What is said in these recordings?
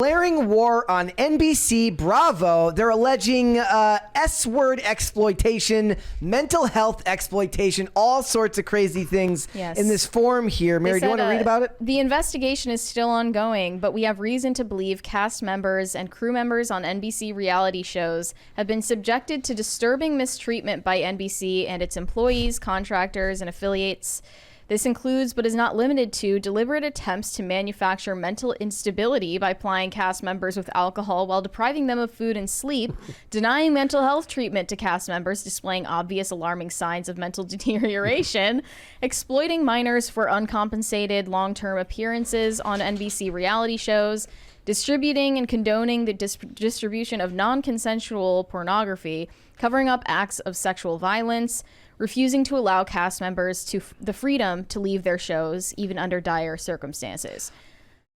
Declaring war on NBC, Bravo. They're alleging S-word exploitation, mental health exploitation, all sorts of crazy things in this form here. Mary, do you want to read about it? The investigation is still ongoing, but we have reason to believe cast members and crew members on NBC reality shows have been subjected to disturbing mistreatment by NBC and its employees, contractors, and affiliates. This includes, but is not limited to, deliberate attempts to manufacture mental instability by plying cast members with alcohol while depriving them of food and sleep, denying mental health treatment to cast members displaying obvious alarming signs of mental deterioration, exploiting minors for uncompensated long-term appearances on NBC reality shows, distributing and condoning the distribution of non-consensual pornography, covering up acts of sexual violence, refusing to allow cast members to the freedom to leave their shows, even under dire circumstances.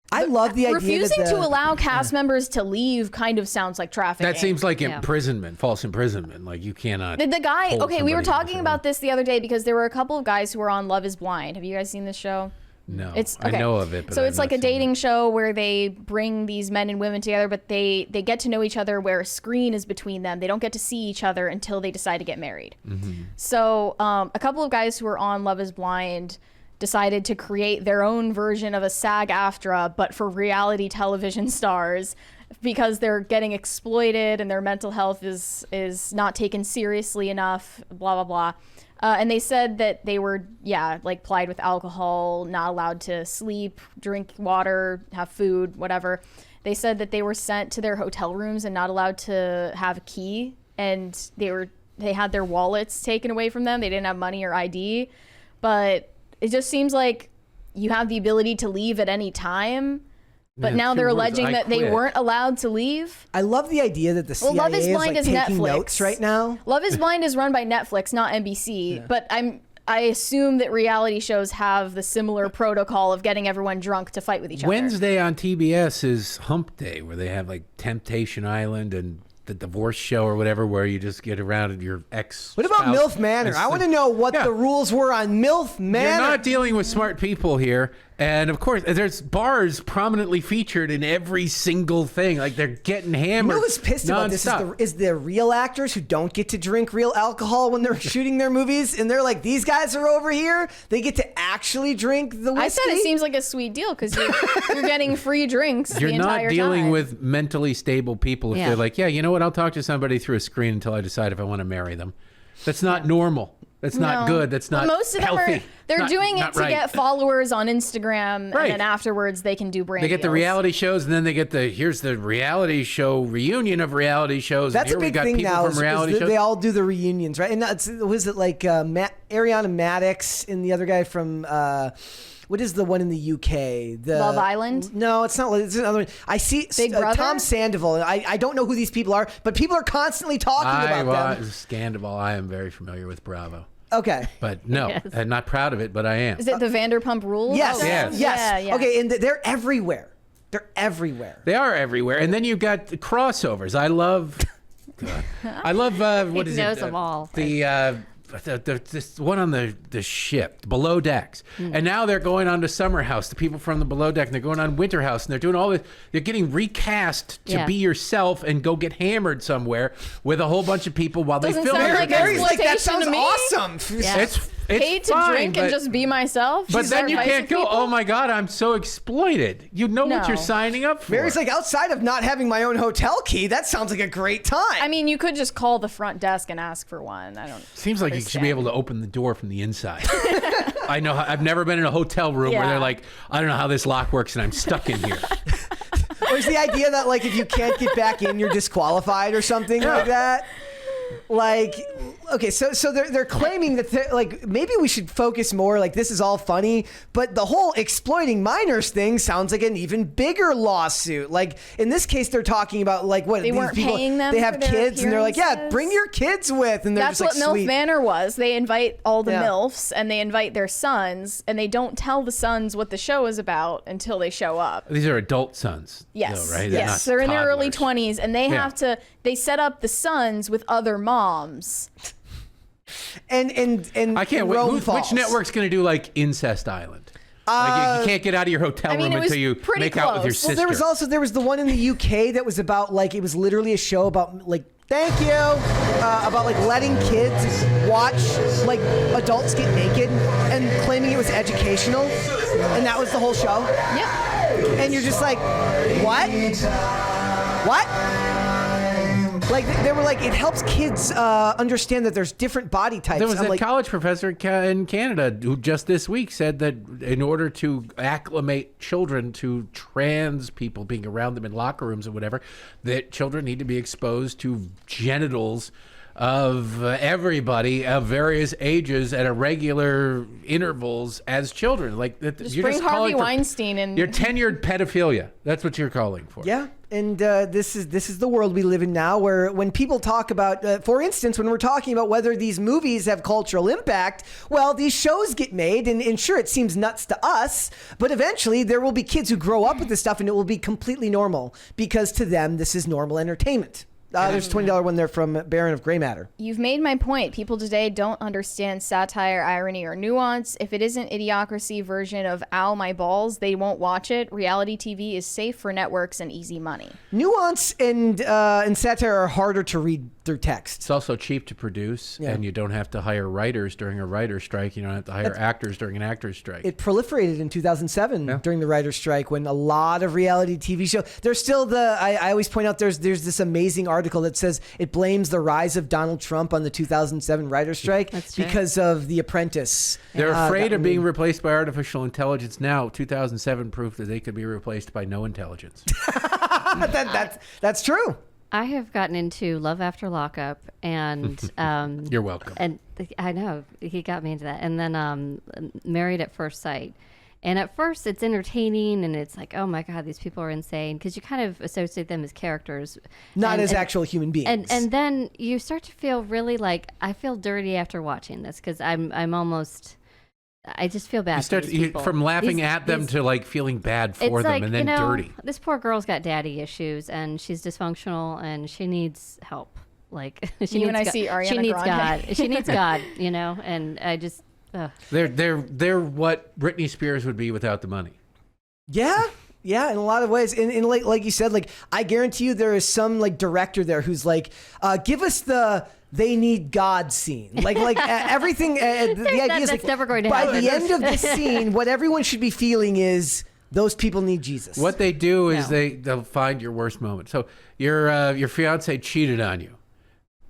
I love the idea refusing to allow cast members to leave kind of sounds like trafficking. That seems like imprisonment, false imprisonment. Like you cannot. The guy, okay, we were talking about this the other day because there were a couple of guys who were on Love is Blind. Have you guys seen this show? No, it's I know of it. But so it's like a dating show where they bring these men and women together, but they get to know each other where a screen is between them. They don't get to see each other until they decide to get married. Mm-hmm. So a couple of guys who were on Love is Blind decided to create their own version of a SAG-AFTRA, but for reality television stars, because they're getting exploited and their mental health is not taken seriously enough, blah, blah, blah. And they said that they were, like plied with alcohol, not allowed to sleep, drink water, have food, whatever. They said that they were sent to their hotel rooms and not allowed to have a key. And they had their wallets taken away from them. They didn't have money or ID. But it just seems like you have the ability to leave at any time. But now they're alleging that they weren't allowed to leave. I love the idea that the CIA Love is Blind is taking Netflix. notes right now. Love is Blind is run by Netflix, not NBC. But I assume that reality shows have the similar protocol of getting everyone drunk to fight with each other. Wednesday on TBS is Hump Day, where they have like Temptation Island and the divorce show or whatever, where you just get around and your ex. What about MILF Manor? I want to know what the rules were on MILF Manor. You're not dealing with smart people here. And of course, there's bars prominently featured in every single thing. Like they're getting hammered. You know who's pissed about this is the real actors who don't get to drink real alcohol when they're shooting their movies. And they're like, these guys are over here. They get to actually drink the whiskey. I said it seems like a sweet deal because you're getting free drinks the entire time. You're not dealing with mentally stable people if they're like, yeah, you know what? I'll talk to somebody through a screen until I decide if I want to marry them. That's not normal. That's not good. That's not most of them healthy. They're doing it to get followers on Instagram, and then afterwards they can do brand They get the deals. reality shows, and then they get here's the reality show reunion of reality shows. That's and a here big we got thing people now. from reality shows. They all do the reunions, right? And was it like Ariana Madix and the other guy from... what is the one in the UK? Love Island? No, it's not. It's another one. I see Tom Sandoval. I don't know who these people are, but people are constantly talking about them. Sandoval, I am very familiar with Bravo. Okay. But no, I'm not proud of it, but I am. Is it the Vanderpump Rules? Yes. Yes. Yeah. Okay, and they're everywhere. They're everywhere. They are everywhere. And then you've got the crossovers. I love what is it? He knows them all. This one on the ship, Below Decks. And now they're going on to Summer House, the people from the Below Deck, and they're going on Winter House, and they're doing all this. They're getting recast to be yourself and go get hammered somewhere with a whole bunch of people while they film sound it. like exploitation that sounds to me. awesome. Yeah. It's paid to fine, drink and just be myself. But then you can't go, people? oh my God, I'm so exploited. You know what you're signing up for. Mary's like, outside of not having my own hotel key, that sounds like a great time. I mean, you could just call the front desk and ask for one. Seems like you should be able to open the door from the inside. I know. I've never been in a hotel room where they're like, I don't know how this lock works and I'm stuck in here. Or is the idea that like if you can't get back in, you're disqualified or something like that? Like, okay, so they're claiming that like maybe we should focus more. Like this is all funny, but the whole exploiting minors thing sounds like an even bigger lawsuit. Like in this case, they're talking about like what They these weren't people, paying them they have for their kids, and they're like, yeah, appearances. bring your kids with, and they're That's just like, what MILF sweet. Manor was. They invite all the MILFs and they invite their sons, and they don't tell the sons what the show is about until they show up. These are adult sons. Yes, though, right? yes, They're they're in their early toddlers. 20s, and they have to. They set up the sons with other moms. And I can't wait. Rome Which Falls. network's going to do like Incest Island? Like you can't get out of your hotel room it was until you pretty make out with your close. sister. Well, there was the one in the UK that was about like, it was literally a show about like, thank you, about like letting kids watch like adults get naked and claiming it was educational, and that was the whole show. Yep. And you're just like, what? What? Like they were like, it helps kids understand that there's different body types. There was I'm a like, college professor in Canada who just this week said that in order to acclimate children to trans people being around them in locker rooms or whatever, that children need to be exposed to genitals of everybody of various ages at irregular intervals as children. Like Just bring Harvey Weinstein and you're tenured pedophilia. That's what you're calling for. yeah, and this is the world we live in now, where when people talk about, for instance, when we're talking about whether these movies have cultural impact, well, these shows get made, and sure, it seems nuts to us, but eventually there will be kids who grow up with this stuff, and it will be completely normal because to them this is normal entertainment. There's a $20 one there from Baron of Grey Matter. You've made my point. People today don't understand satire, irony, or nuance. If it isn't idiocracy version of ow, my balls, they won't watch it. Reality TV is safe for networks and easy money. Nuance and satire are harder to read through text. It's also cheap to produce, and you don't have to hire writers during a writer's strike. You don't have to hire actors during an actor's strike. It proliferated in 2007 during the writer's strike when a lot of reality TV shows. There's still I always point out there's this amazing article that says it blames the rise of Donald Trump on the 2007 writer's strike because of The Apprentice. They're afraid of being replaced by artificial intelligence now. 2007 proved that they could be replaced by no intelligence. That's true. I have gotten into Love After Lockup, and You're welcome. And I know he got me into that, and then Married at First Sight. And at first, it's entertaining, and it's like, oh my god, these people are insane, because you kind of associate them as characters, not as actual human beings. And then you start to feel really like I feel dirty after watching this, because I'm almost. I just feel bad. You start from laughing at them to like feeling bad for them, like, and then dirty. This poor girl's got daddy issues, and she's dysfunctional, and she needs help. Like she You needs and I see Ariana she needs Grande. God. She needs God, and I just. They're what Britney Spears would be without the money. Yeah, in a lot of ways. And like you said, like I guarantee you there is some like director there who's like, give us the they need God scene. Like everything. The idea is that's like never going to by happen. the end of the scene, what everyone should be feeling is those people need Jesus. What they do is they'll find your worst moment. So your fiance cheated on you.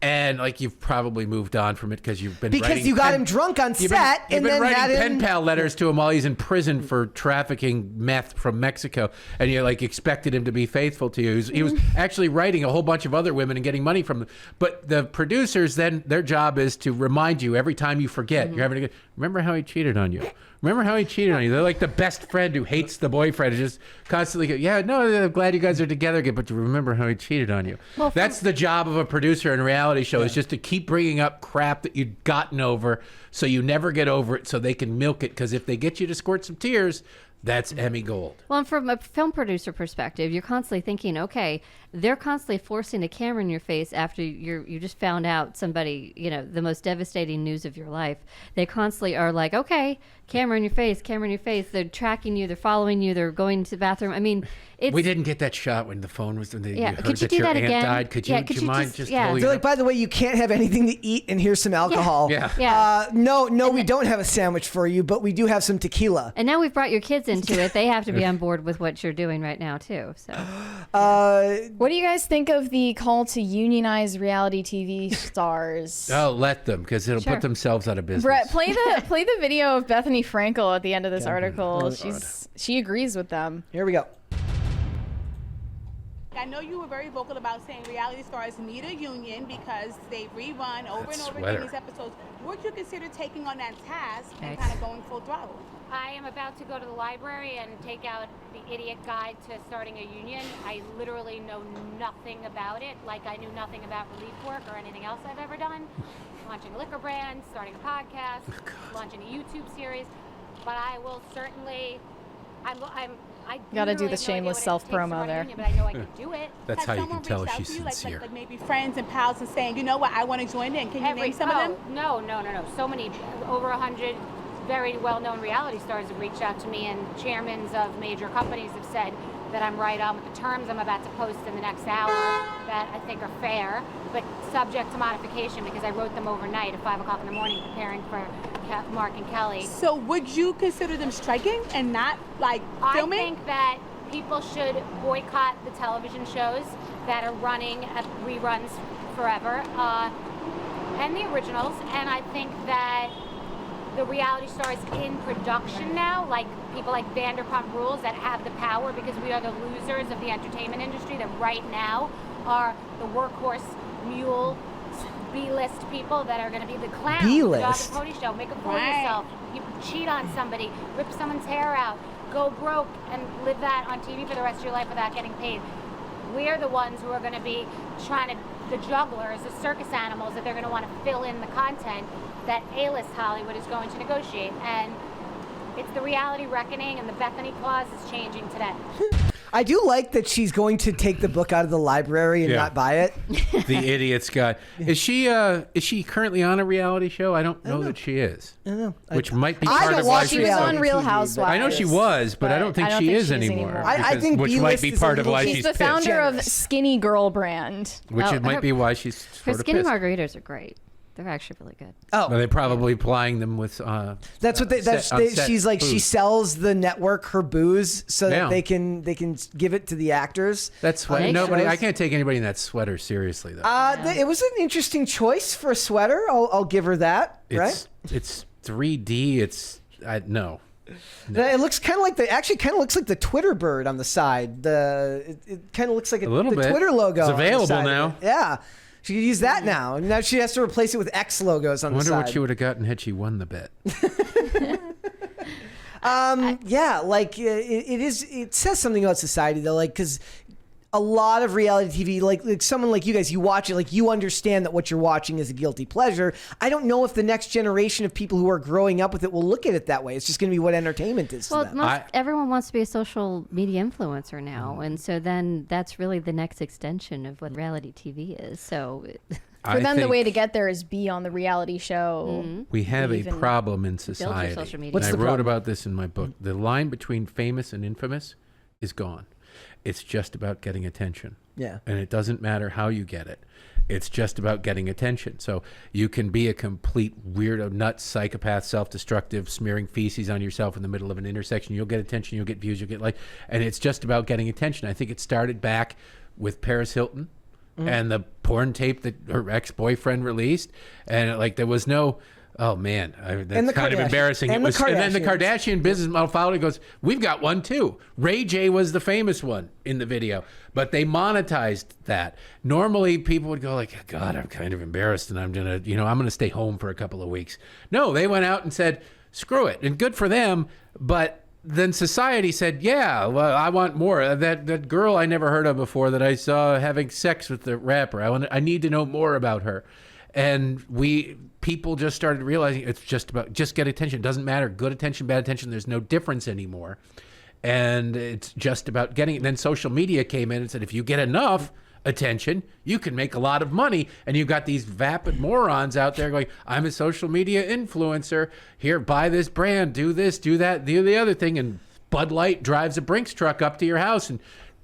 And like you've probably moved on from it because you've been writing you got him drunk on set and then had writing him pen pal letters to him while he's in prison for trafficking meth from Mexico, and you like expected him to be faithful to you. He was actually writing a whole bunch of other women and getting money from them. But the producers then their job is to remind you every time you forget. You're having to remember how he cheated on you. Remember how he cheated on you. They're like the best friend who hates the boyfriend. Just constantly go, yeah, no, I'm glad you guys are together again, but you remember how he cheated on you. Well, that's the job of a producer in a reality show, is just to keep bringing up crap that you've gotten over so you never get over it so they can milk it. Because if they get you to squirt some tears, that's Emmy gold. Well, and from a film producer perspective, you're constantly thinking, okay, they're constantly forcing a camera in your face after you just found out somebody, the most devastating news of your life. They constantly are like, okay, camera in your face, camera in your face. They're tracking you, they're following you, they're going to the bathroom. I mean, we didn't get that shot when the phone was. When you heard could you that do your that aunt again? died. Could you mind just holding They're it like, by the way, you can't have anything to eat, and here's some alcohol. Yeah. No, we don't have a sandwich for you, but we do have some tequila. And now we've brought your kids into it. They have to be on board with what you're doing right now too. So, what do you guys think of the call to unionize reality TV stars? Oh, let them, because it'll put themselves out of business. Brett, play the video of Bethany Frankel at the end of this article. Oh, She agrees with them. Here we go. I know you were very vocal about saying reality stars need a union because they rerun over and over again these episodes. Would you consider taking on that task and kind of going full throttle? I am about to go to the library and take out the idiot guide to starting a union. I literally know nothing about it, like I knew nothing about relief work or anything else I've ever done. Launching a liquor brand, starting a podcast, launching a YouTube series. But I will certainly, I gotta do the literally have no idea shameless what it self takes to run promo a there. union, but I know I can do it. That's how you can tell she's sincere. Like maybe friends and pals and saying, you know what, I want to join in. Can you name some of them? No. So many, over 100 very well-known reality stars have reached out to me, and chairmen of major companies have said that I'm right on with the terms I'm about to post in the next hour that I think are fair, but subject to modification because I wrote them overnight at 5 o'clock in the morning preparing for Mark and Kelly. So would you consider them striking and not filming? I think that people should boycott the television shows that are running at reruns forever, and the originals, and I think that the reality stars in production now, like people like Vanderpump Rules that have the power because we are the losers of the entertainment industry that right now are the workhorse mule B-list people that are going to be the clowns. B-list? The Dog and Pony Show, make a fool of yourself. You cheat on somebody, rip someone's hair out, go broke and live that on TV for the rest of your life without getting paid. We're the ones who are going to be trying to, the jugglers, the circus animals that they're going to want to fill in the content that A-list Hollywood is going to negotiate. And it's the reality reckoning, and the Bethany clause is changing today. I do like that she's going to take the book out of the library and not buy it. The idiot's guy. Is she currently on a reality show? I don't know that she is. I don't know. Which might be I part don't of why watch She was reality on Real TV, Housewives. I know she was, but I don't think she is anymore. I think which might B-list be is part a of why little- She's she's the founder of generous. Skinny Girl brand. Which Oh, it might be why she's Her sort of skinny pissed. margaritas are great. They're actually really good. Oh, Well, they're probably applying them with. that's what she's like. She sells the network her booze so that Yeah. they can give it to the actors. That's why Make nobody. shows. I can't take anybody in that sweater seriously though. It was an interesting choice for a sweater. I'll give her that. Right? It's 3D. No. It looks kind of like looks like the Twitter bird on the side. It kind of looks like A little the bit. Twitter logo. It's on the available side of now. it. Yeah, she could use that now. Now she has to replace it with X logos on I the wonder side. what she would have gotten had she won the bet. It says something about society though, like because a lot of reality TV, like someone like you guys, you watch it, like you understand that what you're watching is a guilty pleasure. I don't know if the next generation of people who are growing up with it will look at it that way. It's just going to be what entertainment is to Well, them. everyone wants to be a social media influencer now, and so then that's really the next extension of what reality TV is. So, For them, the way to get there is be on the reality show. We have a Even problem in your society. social media. What's And the I wrote problem? about this in my book. The line between famous and infamous is gone. It's just about getting attention. Yeah. And it doesn't matter how you get it. It's just about getting attention. So you can be a complete weirdo, nut, psychopath, self-destructive, smearing feces on yourself in the middle of an intersection. You'll get attention, you'll get views, you'll get and it's just about getting attention. I think it started back with Paris Hilton and the porn tape that her ex-boyfriend released. And there was no... Oh man, that's the kind of Kardashian- embarrassing. and And then the Kardashians. Kardashian business model followed. It goes, we've got one too. Ray J was the famous one in the video, but they monetized that. Normally, people would go like, God, I'm kind of embarrassed, and I'm gonna stay home for a couple of weeks. No, they went out and said, screw it, and good for them. But then society said, yeah, well, I want more. That girl I never heard of before that I saw having sex with the rapper. I need to know more about her. And people just started realizing it's just get attention. It doesn't matter. Good attention, bad attention. There's no difference anymore. And it's just about getting it. And then social media came in and said, if you get enough attention, you can make a lot of money. And you've got these vapid morons out there going, I'm a social media influencer. Here, buy this brand, do this, do that, do the other thing. And Bud Light drives a Brinks truck up to your house and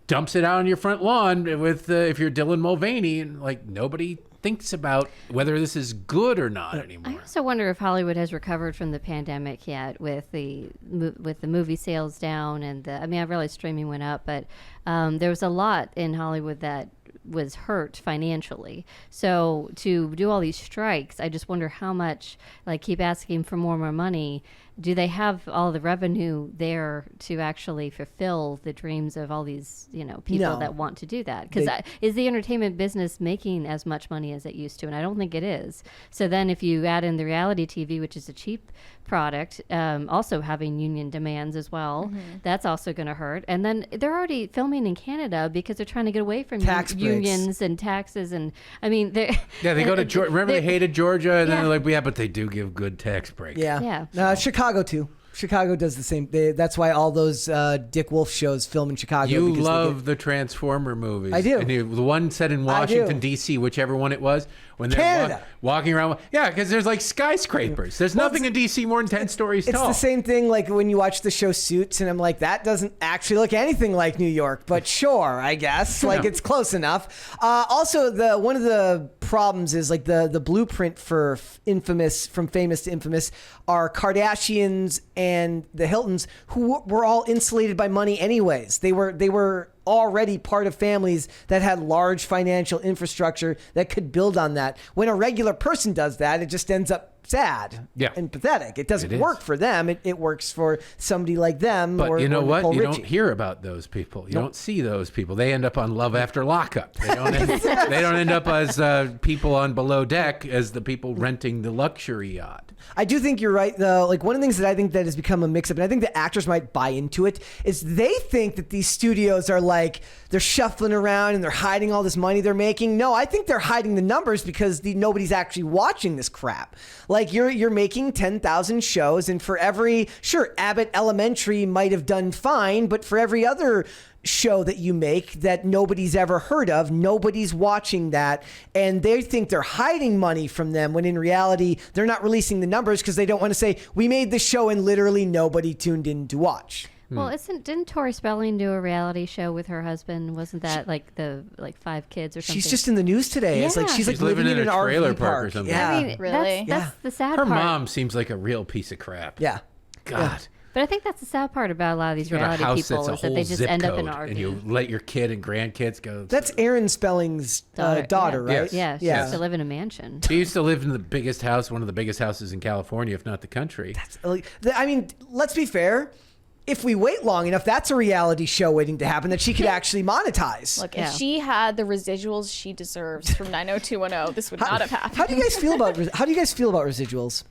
dumps it out on your front lawn with, if you're Dylan Mulvaney, and nobody thinks about whether this is good or not anymore. I also wonder if Hollywood has recovered from the pandemic yet, with the movie sales down, and I realized streaming went up, but there was a lot in Hollywood that was hurt financially. So to do all these strikes, I just wonder how much, keep asking for more money. Do they have all the revenue there to actually fulfill the dreams of all these, people No. that want to do that? Because is the entertainment business making as much money as it used to? And I don't think it is. So then if you add in the reality TV, which is a cheap product, also having union demands as well, that's also going to hurt. And then they're already filming in Canada because they're trying to get away from Tax breaks. unions and taxes. And they They go to Georgia. Remember they hated Georgia, and then Yeah. they're like, yeah, but they do give good tax breaks. Yeah. Yeah. Chicago too. Chicago does the same. That's why all those Dick Wolf shows film in Chicago. You because love the Transformer movies. I do. And the one set in Washington, D.C., whichever one it was. When they're Canada. walking around. Yeah, because there's like skyscrapers. There's nothing in D.C. more than 10 stories It's tall. the same thing like when you watch the show Suits, and I'm like, that doesn't actually look anything like New York, but sure, I guess. Like, it's close enough. Also, one of the problems is like the blueprint for from famous to infamous are Kardashians and the Hiltons, who were all insulated by money anyways. They were already part of families that had large financial infrastructure that could build on that. When a regular person does that, it just ends up sad and pathetic. It doesn't work for them. It works for somebody like them. But or, you know or what? Nicole You Richie. don't hear about those people. You don't see those people. They end up on Love After Lockup. They don't end up as people on Below Deck as the people renting the luxury yacht. I do think you're right, though. Like, one of the things that I think that has become a mix-up, and I think the actors might buy into it, is they think that these studios are like, they're shuffling around and they're hiding all this money they're making. No, I think they're hiding the numbers because nobody's actually watching this crap. Like, you're making 10,000 shows, and for sure, Abbott Elementary might have done fine, but for every other show that you make that nobody's ever heard of, nobody's watching that, and they think they're hiding money from them, when in reality they're not releasing the numbers because they don't want to say, we made the show and literally nobody tuned in to watch. Well, didn't Tori Spelling do a reality show with her husband? Wasn't that like 5 kids or something? She's just in the news today. It's like Yeah. she's like living in an a trailer RV park or something. Yeah. I mean, Really? that's the sad Her part. mom seems like a real piece of crap. Yeah. God. But I think that's the sad part about a lot of these You got a reality house people that's a is that whole they just zip end up in code, an RV. and you let your kid and grandkids go. That's Aaron Spelling's daughter, yeah. right? Yes. Yeah, she Yeah. used to live in a mansion. She used to live in the biggest house, one of the biggest houses in California, if not the country. I mean, let's be fair. If we wait long enough, that's a reality show waiting to happen that she could actually monetize. Look, Yeah. if she had the residuals she deserves from 90210, this would not have happened. How do you guys feel about residuals?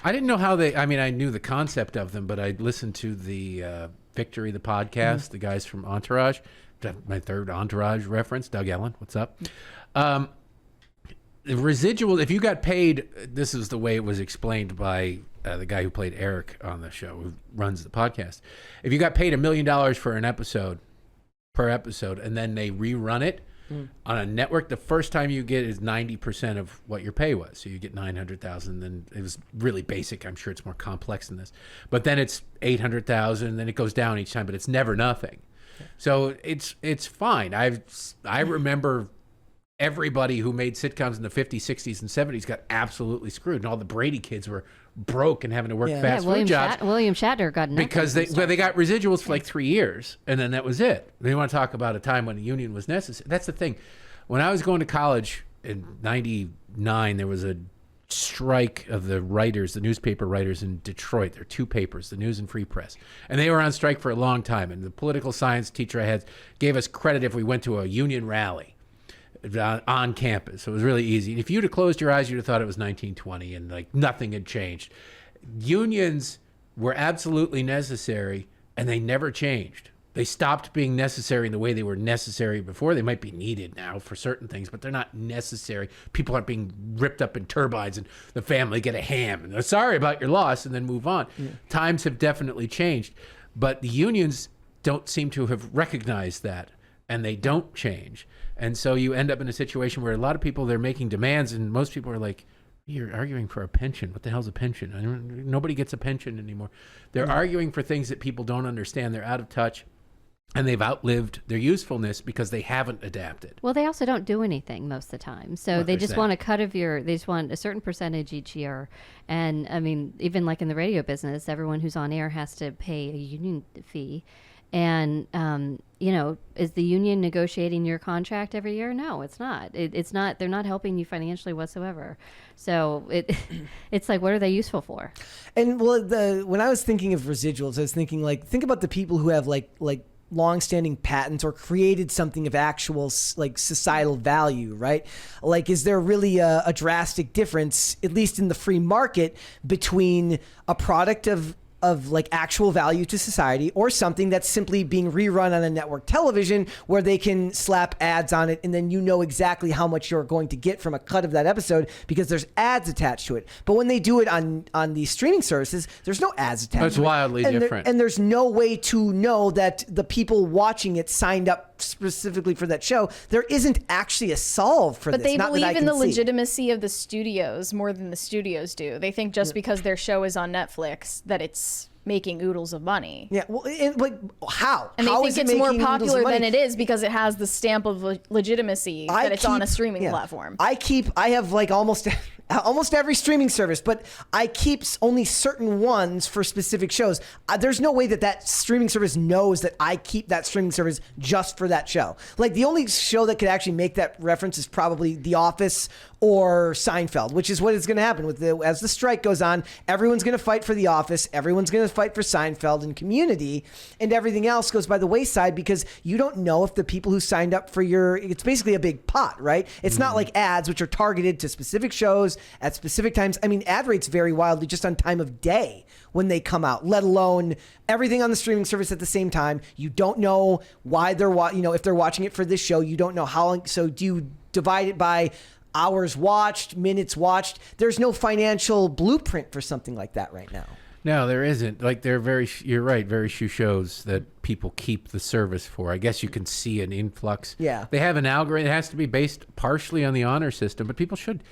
I didn't know how I knew the concept of them, but I listened to the Victory, the podcast, the guys from Entourage, my third Entourage reference, Doug Ellen, what's up? The residual, if you got paid, this is the way it was explained by the guy who played Eric on the show, who runs the podcast. If you got paid $1 million for an episode, per episode, and then they rerun it on a network, the first time you get is 90% of what your pay was. So you get 900,000. Then it was really basic. I'm sure it's more complex than this, but then it's 800,000. Then it goes down each time, but it's never nothing. So it's fine. I remember everybody who made sitcoms in the 50s, 60s, and 70s got absolutely screwed, and all the Brady kids were broke and having to work fast food jobs. William Shatner got nothing Because they got residuals for like 3 years, and then that was it. They want to talk about a time when a union was necessary. That's the thing. When I was going to college in '99, there was a strike of the writers, the newspaper writers in Detroit. There are 2 papers, the News and Free Press, and they were on strike for a long time. And the political science teacher I had gave us credit if we went to a union rally on campus. So it was really easy. If you'd have closed your eyes, you'd have thought it was 1920 and like nothing had changed. Unions were absolutely necessary, and they never changed. They stopped being necessary in the way they were necessary before. They might be needed now for certain things, but they're not necessary. People aren't being ripped up in turbines and the family get a ham and they're sorry about your loss and then move on. Yeah. Times have definitely changed, but the unions don't seem to have recognized that, and they don't change. And so you end up in a situation where a lot of people, they're making demands, and most people are like, you're arguing for a pension. What the hell's a pension? Nobody gets a pension anymore. They're arguing for things that people don't understand. They're out of touch, and they've outlived their usefulness because they haven't adapted. Well, they also don't do anything most of the time. So they just want a cut of they just want a certain percentage each year. And I mean, even like in the radio business, everyone who's on air has to pay a union fee. And, is the union negotiating your contract every year? No, it's not. It's not. They're not helping you financially whatsoever. So it's like, what are they useful for? And when I was thinking of residuals, I was thinking think about the people who have like long-standing patents or created something of actual like societal value, right? Like, is there really a drastic difference, at least in the free market, between a product of of like actual value to society, or something that's simply being rerun on a network television where they can slap ads on it and then you know exactly how much you're going to get from a cut of that episode because there's ads attached to it. But when they do it on these streaming services, there's no ads attached That's to it. wildly different. And there's no way to know that the people watching it signed up specifically for that show. There isn't actually a solve for But this. they not that I believe in the can see. legitimacy of the studios more than the studios do. They think just because their show is on Netflix that it's making oodles of money. Yeah, well, like how? And they How think is it it's more making oodles of popular money? than it is because it has the stamp of legitimacy that it's on a streaming platform. I have like almost every streaming service, but I keep only certain ones for specific shows. There's no way that streaming service knows that I keep that streaming service just for that show. Like the only show that could actually make that reference is probably The Office or Seinfeld, which is what is going to happen as the strike goes on. Everyone's going to fight for The Office. Everyone's going to fight for Seinfeld and Community, and everything else goes by the wayside because you don't know if the people who signed up for it's basically a big pot, right? It's not like ads, which are targeted to specific shows at specific times. I mean, ad rates vary wildly just on time of day when they come out, let alone everything on the streaming service at the same time. You don't know why they're if they're watching it for this show, you don't know how long. So do you divide it by hours watched, minutes watched? There's no financial blueprint for something like that right now. No, there isn't. Like you're right, very few shows that people keep the service for. I guess you can see an influx. Yeah. They have an algorithm. It has to be based partially on the honor system, but people should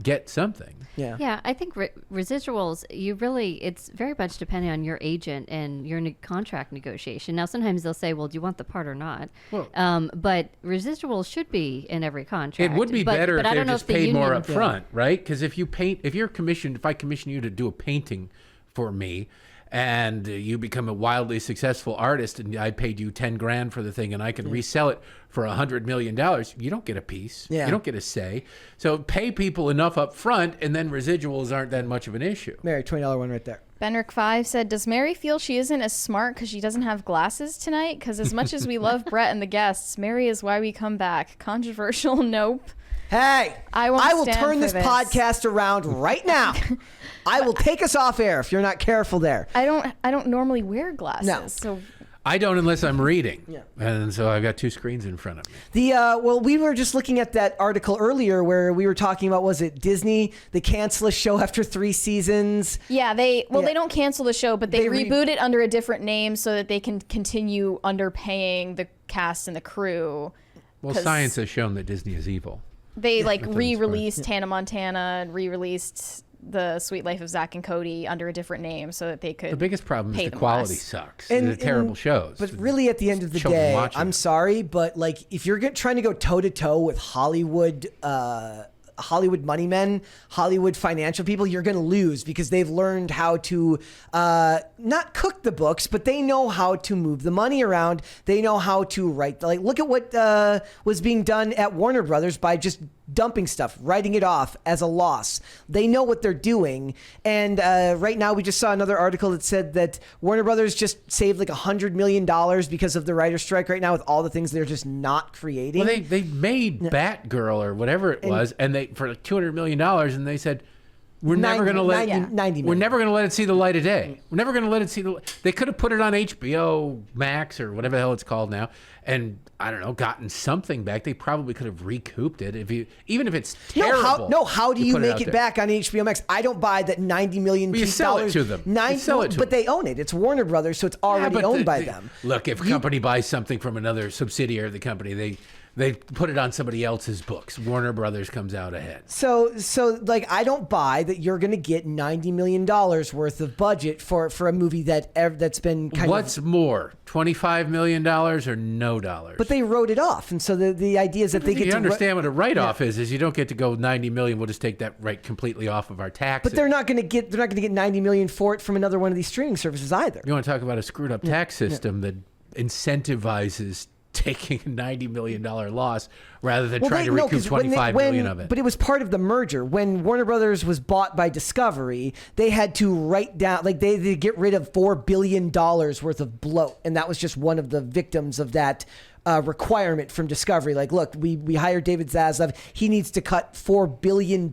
get something. Yeah, I think residuals, it's very much depending on your agent and your contract negotiation. Now, sometimes they'll say, well, do you want the part or not? Well, but residuals should be in every contract. it would be better if I they're don't know just if the paid more union- up front, right? Because if I commission you to do a painting for me, and you become a wildly successful artist, and I paid you $10,000 for the thing, and I can resell it for $100 million, you don't get a piece. Yeah. You don't get a say. So pay people enough up front, and then residuals aren't that much of an issue. Mary, $20 one right there. Benrick5 said, does Mary feel she isn't as smart because she doesn't have glasses tonight? Because as much as we love Brett and the guests, Mary is why we come back. Controversial? Nope. Hey, I will stand turn for this podcast around right now. I will take us off air if you're not careful there. I don't normally wear glasses. No. So I don't unless I'm reading. Yeah. And so I've got two screens in front of me. We were just looking at that article earlier where we were talking about, was it Disney? They cancel a show after 3 seasons. yeah, they don't cancel the show, but they reboot it under a different name so that they can continue underpaying the cast and the crew. Well, science has shown that Disney is evil. They re-released Hannah Montana and re-released The Sweet Life of Zack and Cody under a different name so that they could. The biggest problem is pay the them quality less. sucks. They're terrible shows. But really, at the end of the Children day, watching I'm it. sorry, but like if you're trying to go toe to toe with Hollywood money men, Hollywood financial people, you're going to lose because they've learned how to not cook the books, but they know how to move the money around. They know how to write. Look at what was being done at Warner Brothers by just dumping stuff, writing it off as a loss. They know what they're doing. And right now we just saw another article that said that Warner Brothers just saved like $100 million because of the writer's strike right now with all the things they're just not creating. Well, they made Batgirl or whatever it was, and they for like $200 million, and they said, we're never going to let 90 we're never going to let it see the light of day. We're never going to let it see the. They could have put it on HBO Max or whatever the hell it's called now, and I don't know, gotten something back. They probably could have recouped it even if it's terrible. How do you put make out it there. back on HBO Max? I don't buy that $90 million. Well, you sell it to them. But they own it. It's Warner Brothers, so it's already owned by them. Look, if a company buys something from another subsidiary of the company, they put it on somebody else's books. Warner Brothers comes out ahead. So like I don't buy that you're going to get $90 million worth of budget for a movie that's been kind What's more, $25 million or no dollars? But they wrote it off, and so the idea is that they get you to understand what a write-off is you don't get to go 90 million. We'll just take that right completely off of our taxes. But they're not going to get $90 million for it from another one of these streaming services either. You want to talk about a screwed up tax system that incentivizes taking a $90 million loss rather than trying to recoup $25 million of it. But it was part of the merger. When Warner Brothers was bought by Discovery, they had to write down, like they get rid of $4 billion worth of bloat. And that was just one of the victims of that requirement from Discovery. Like, look, we hired David Zaslav. He needs to cut $4 billion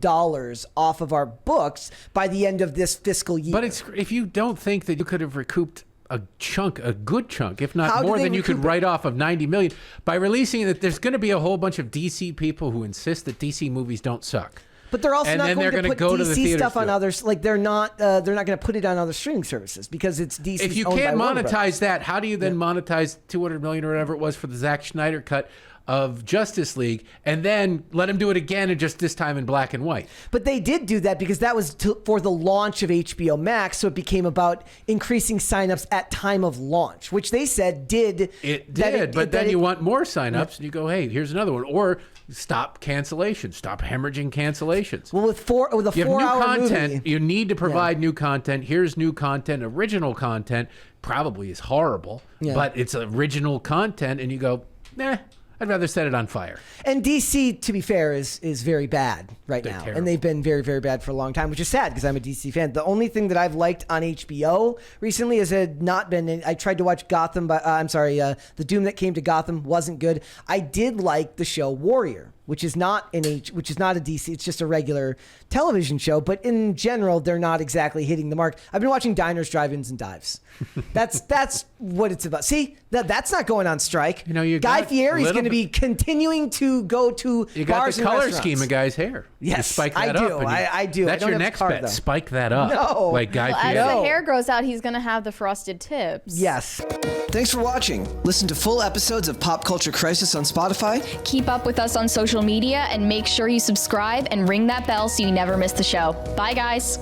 off of our books by the end of this fiscal year. But if you don't think that you could have recouped a good chunk, if not more than you could write off of 90 million by releasing it, that there's going to be a whole bunch of DC people who insist that DC movies don't suck. But they're also And not then going they're to put gonna go to the DC theaters stuff on too. others. Like they're not going to put it on other streaming services because it's DC. If you can't monetize that, how do you then monetize 200 million or whatever it was for the Zack Snyder cut of Justice League, and then let him do it again, and just this time in black and white? But they did do that because that was for the launch of HBO Max, so it became about increasing signups at time of launch, which they said did. It did, but then you want more signups, and you go, hey, here's another one, or stop cancellations, stop hemorrhaging cancellations. Well, with a you have new 4-hour content. movie, You need to provide new content. Here's new content. Original content probably is horrible, but it's original content, and you go, nah. I'd rather set it on fire. And DC, to be fair, is very bad right now. terrible. And they've been very, very bad for a long time, which is sad because I'm a DC fan. The only thing that I've liked on HBO recently has not been. I tried to watch Gotham, but The Doom That Came to Gotham wasn't good. I did like the show Warrior, which is not a DC. It's just a regular television show. But in general, they're not exactly hitting the mark. I've been watching Diners, Drive-Ins, and Dives. That's what it's about. See, that's not going on strike. Guy Fieri's going to be continuing to go to you got bars the and color restaurants. scheme of Guy's hair. Yes, you spike that I up. do. I do. That's I don't your have next the card, bet. though. Spike that up. No. Like Guy As Fieri. the hair grows out, he's going to have the frosted tips. Yes. Thanks for watching. Listen to full episodes of Pop Culture Crisis on Spotify. Keep up with us on social media and make sure you subscribe and ring that bell so you never miss the show. Bye, guys.